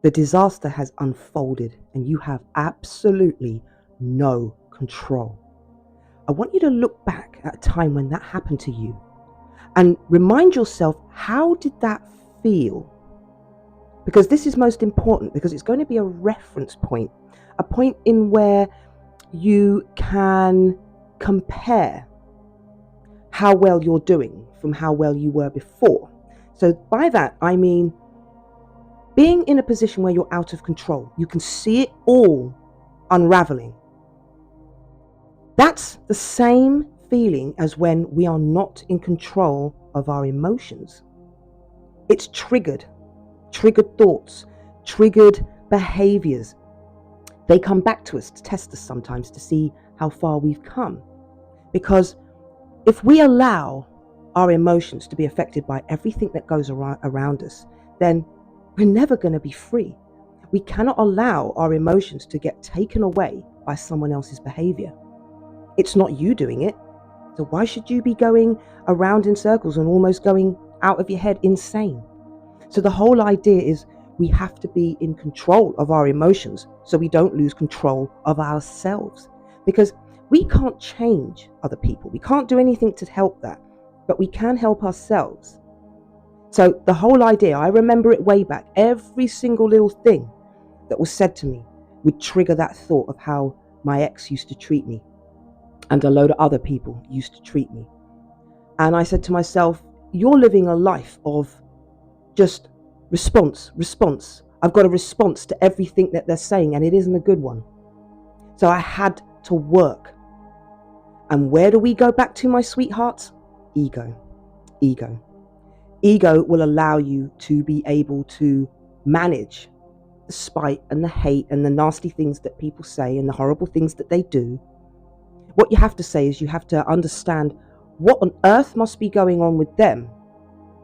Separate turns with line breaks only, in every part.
The disaster has unfolded and you have absolutely no control. I want you to look back at a time when that happened to you and remind yourself, how did that feel? Because this is most important, because it's going to be a reference point, a point in where you can compare how well you're doing from how well you were before. So by that, I mean being in a position where you're out of control. You can see it all unraveling. That's the same feeling as when we are not in control of our emotions. It's triggered thoughts, triggered behaviors. They come back to us to test us sometimes to see how far we've come. Because if we allow our emotions to be affected by everything that goes around us, then we're never going to be free. We cannot allow our emotions to get taken away by someone else's behavior. It's not you doing it. So why should you be going around in circles and almost going out of your head insane? So the whole idea is we have to be in control of our emotions so we don't lose control of ourselves. Because we can't change other people. We can't do anything to help that, but we can help ourselves. So the whole idea, I remember it way back, every single little thing that was said to me would trigger that thought of how my ex used to treat me and a load of other people used to treat me. And I said to myself, you're living a life of just response. I've got a response to everything that they're saying, and it isn't a good one. So I had to work. And where do we go back to, my sweethearts? Ego. Ego will allow you to be able to manage the spite and the hate and the nasty things that people say and the horrible things that they do. What you have to say is you have to understand what on earth must be going on with them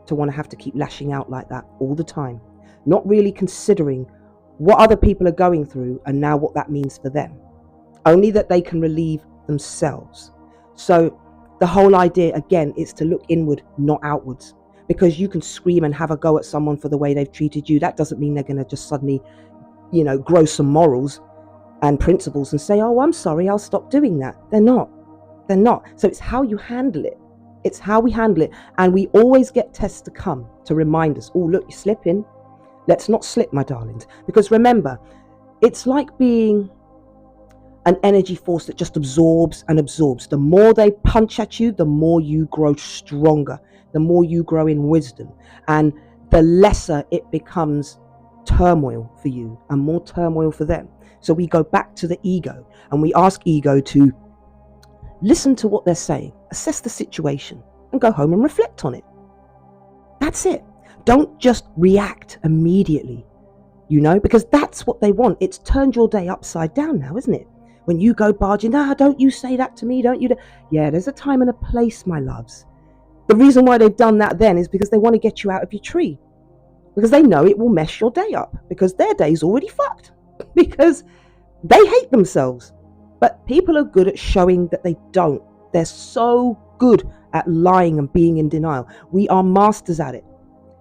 to want to have to keep lashing out like that all the time, not really considering what other people are going through and now what that means for them, only that they can relieve themselves. So the whole idea, again, is to look inward, not outwards, because you can scream and have a go at someone for the way they've treated you. That doesn't mean they're going to just suddenly, grow some morals and principles and say, oh, I'm sorry, I'll stop doing that. They're not. So it's how you handle it. It's how we handle it. And we always get tests to come to remind us, oh, look, you're slipping. Let's not slip, my darlings. Because remember, it's like being an energy force that just absorbs and absorbs. The more they punch at you, the more you grow stronger, the more you grow in wisdom, and the lesser it becomes turmoil for you and more turmoil for them. So we go back to the ego and we ask ego to listen to what they're saying, assess the situation, and go home and reflect on it. That's it. Don't just react immediately, because that's what they want. It's turned your day upside down now, isn't it? When you go barging, don't you say that to me, don't you? Yeah, there's a time and a place, my loves. The reason why they've done that then is because they want to get you out of your tree. Because they know it will mess your day up. Because their day's already fucked. Because they hate themselves. But people are good at showing that they don't. They're so good at lying and being in denial. We are masters at it.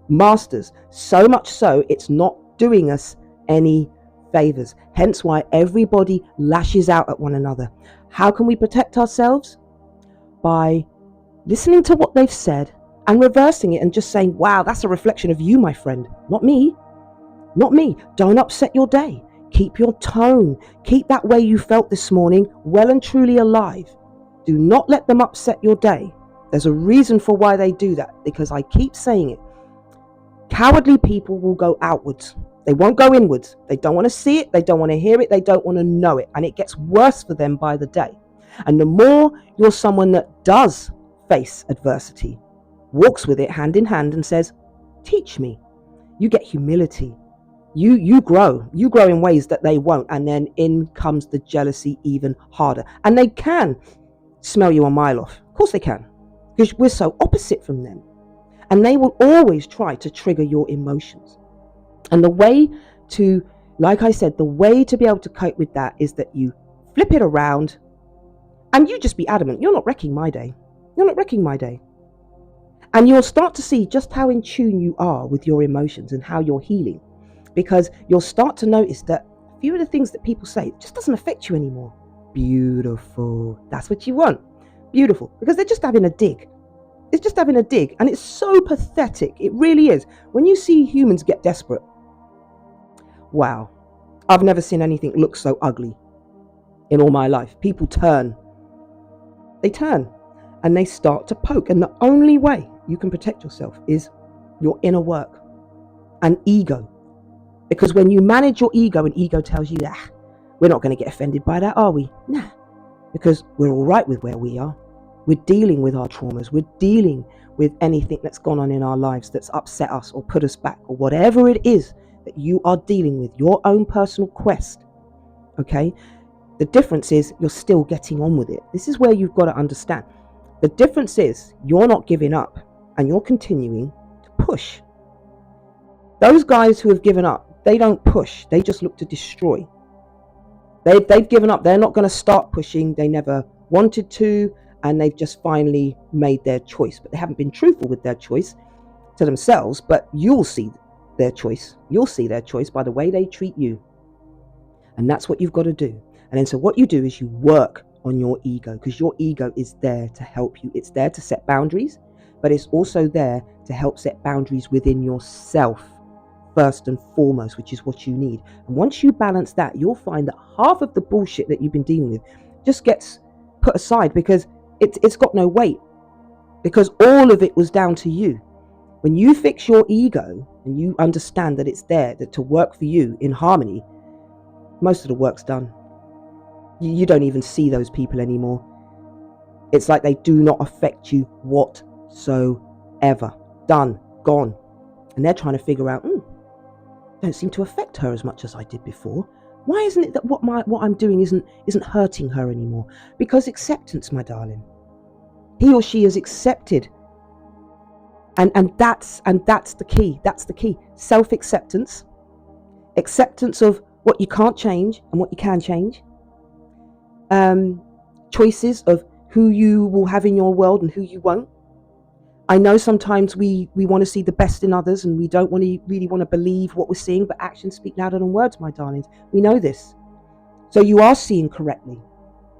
Masters. So much so, it's not doing us any favors. Hence why everybody lashes out at one another. How can we protect ourselves? By listening to what they've said and reversing it and just saying, wow, that's a reflection of you, my friend. Not me. Don't upset your day. Keep your tone. Keep that way you felt this morning well and truly alive. Do not let them upset your day. There's a reason for why they do that, because I keep saying it. Cowardly people will go outwards. They won't go inwards. They don't want to see it. They don't want to hear it. They don't want to know it. And it gets worse for them by the day. And the more you're someone that does face adversity, walks with it hand in hand and says, teach me, you get humility. You grow in ways that they won't. And then in comes the jealousy even harder. And they can smell you a mile off. Of course they can, because we're so opposite from them. And they will always try to trigger your emotions. And the way to, like I said, the way to be able to cope with that is that you flip it around and you just be adamant. You're not wrecking my day. And you'll start to see just how in tune you are with your emotions and how you're healing. because you'll start to notice that a few of the things that people say just doesn't affect you anymore. Beautiful. That's what you want. Beautiful. Because they're just having a dig. It's just having a dig. And it's so pathetic. It really is. When you see humans get desperate, wow. I've never seen anything look so ugly in all my life. People turn. They turn and they start to poke. And the only way you can protect yourself is your inner work and ego. Because when you manage your ego and ego tells you that we're not going to get offended by that, are we? Nah. Because we're all right with where we are. We're dealing with our traumas. We're dealing with anything that's gone on in our lives that's upset us or put us back or whatever it is that you are dealing with, your own personal quest. Okay? The difference is you're still getting on with it. This is where you've got to understand. The difference is you're not giving up and you're continuing to push. Those guys who have given up, they don't push. They just look to destroy. They've given up. They're not going to start pushing. They never wanted to, and they've just finally made their choice. But they haven't been truthful with their choice to themselves. But you'll see their choice. You'll see their choice by the way they treat you. And that's what you've got to do. And then so what you do is you work on your ego, because your ego is there to help you. It's there to set boundaries, but it's also there to help set boundaries within yourself first and foremost, which is what you need. And once you balance that, you'll find that half of the bullshit that you've been dealing with just gets put aside because it's got no weight, because all of it was down to you. When you fix your ego and you understand that it's there to work for you in harmony, most of the work's done. You don't even see those people anymore. It's like they do not affect you whatsoever. Done, gone. And they're trying to figure out, don't seem to affect her as much as I did before. Why isn't it that what I'm doing isn't hurting her anymore? Because acceptance, my darling. He or she is accepted. And that's the key. That's the key. Self-acceptance. Acceptance of what you can't change and what you can change. Choices of who you will have in your world and who you won't. I know sometimes we want to see the best in others and we don't really want to believe what we're seeing, but actions speak louder than words, my darlings. We know this. So you are seeing correctly.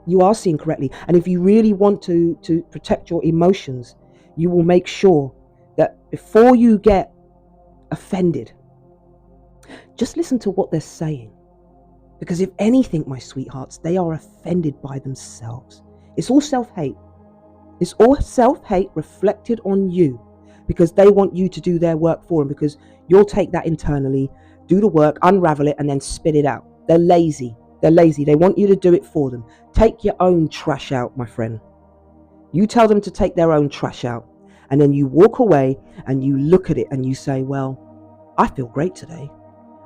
You are seeing correctly. And if you really want to protect your emotions, you will make sure that before you get offended, just listen to what they're saying. Because if anything, my sweethearts, they are offended by themselves. It's all self-hate. It's all self-hate reflected on you, because they want you to do their work for them, because you'll take that internally, do the work, unravel it, and then spit it out. They're lazy. They're lazy. They want you to do it for them. Take your own trash out, my friend. You tell them to take their own trash out, and then you walk away and you look at it and you say, well, I feel great today.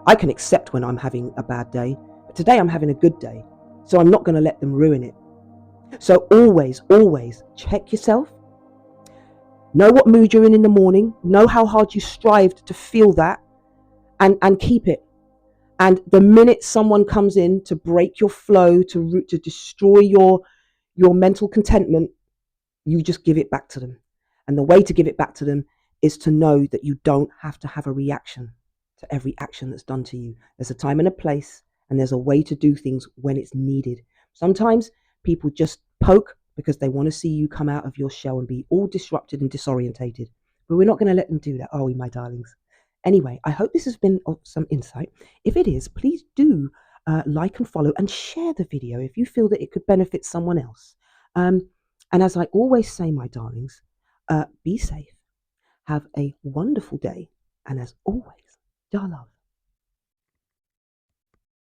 I can accept when I'm having a bad day, but today I'm having a good day, so I'm not going to let them ruin it. So always, always check yourself. Know what mood you're in the morning. Know how hard you strived to feel that, and keep it. And the minute someone comes in to break your flow, to destroy your mental contentment, you just give it back to them. And the way to give it back to them is to know that you don't have to have a reaction to every action that's done to you. There's a time and a place, and there's a way to do things when it's needed. Sometimes people just poke because they want to see you come out of your shell and be all disrupted and disorientated. But we're not going to let them do that, are we, my darlings? Anyway, I hope this has been of some insight. If it is, please do like and follow and share the video if you feel that it could benefit someone else. And as I always say, my darlings, be safe, have a wonderful day, and as always, dar love.